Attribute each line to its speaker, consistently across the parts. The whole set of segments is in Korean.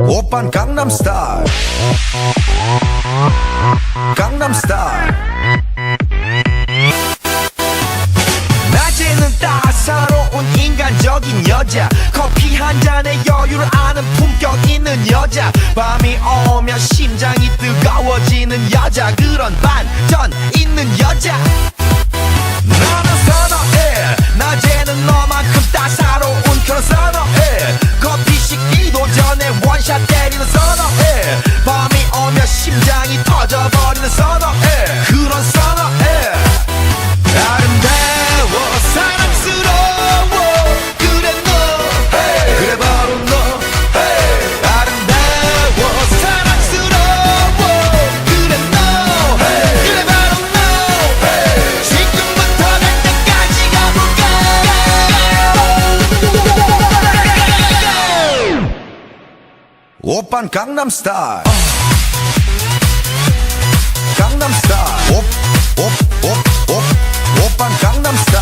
Speaker 1: 오빤 강남스타일 강남스타일 낮에는 따사로운 인간적인 여자 커피 한 잔에 여유를 아는 품격 있는 여자 밤이 오면 심장이 뜨거워지는 여자 그런 반전 있는 여자 나는 선어해 낮에는 너만큼 따사로운 그런 선어해 커피 식기도 전에 원샷 때리는 선어해 밤이 오면 심장이 터져버리는 선어해 그런 선어해 아름다워 사랑스러워 그래 너 hey. 그래 바로 너 hey. 아름다워 사랑스러워 그래 너 hey. 그래 바로 너 hey. 지금부터 갈 때까지 가볼까 오빤 강남스타일 강남스타일 오빤 강남스타일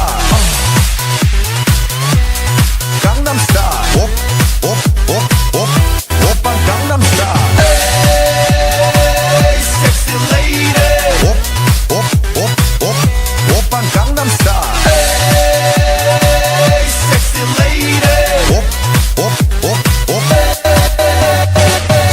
Speaker 1: 강남스타일 오빤 강남스타일 에이 섹시 레이디 오빤 강남스타일 에이 섹시 레이디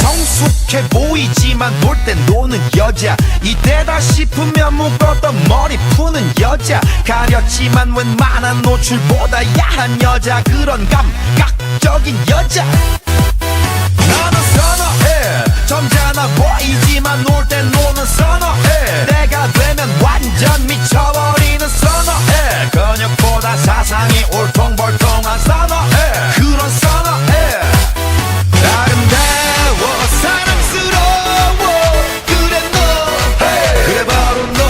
Speaker 1: 성숙해 보이지만 놀 땐 노는 여자 이때다 싶으면 묶었던 머리 푸는 여자 가렸지만 웬만한 노출보다 야한 여자 그런 감각적인 여자 나는 선어해 점잖아 보이지만 놀 땐 노는 선어해 내가 되면 완전 미쳐버리는 선어해 근육보다 사상이 울퉁불퉁한 선어해 그런 선어해 아름다워 사랑스러워 그래 너 hey. 그래 바로 너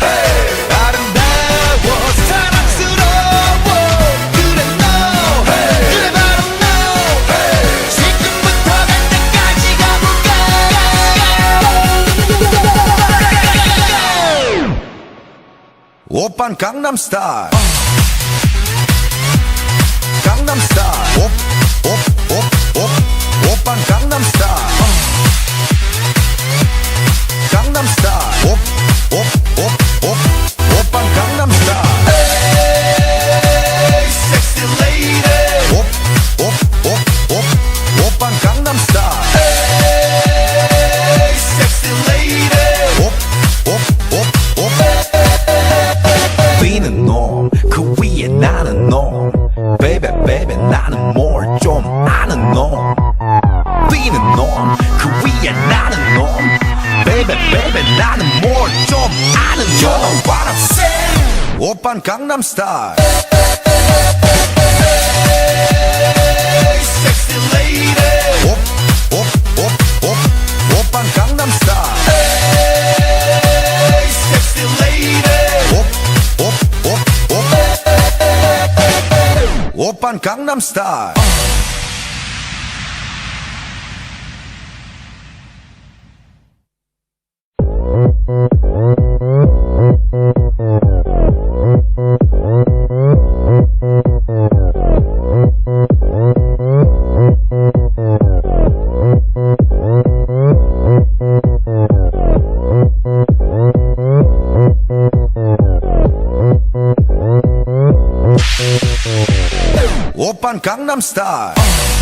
Speaker 1: hey. 아름다워 사랑스러워 그래 너 hey. 그래 바로 너 hey. 지금부터 갈 때까지 가볼까 오빤 강남스타일 강남스타일 오빤 강남스타일 강남스타일 오빤 강남스타일 에이 섹시 레이디 오빤 강남스타일 에이 섹시 레이디 뛰는 놈 그 위에 나는 놈 베이베 베이베 나는 뭘 좀 아는 놈 뛰는 놈 그 위에 나는 놈 베이베 베이베 나는 뭘 좀 아는 놈 You know what I'm saying 오빤 강남스타일 Hey sexy lady 오빤 강남스타일 Hey sexy lady 오빤 강남스타일 오빤 강남스타일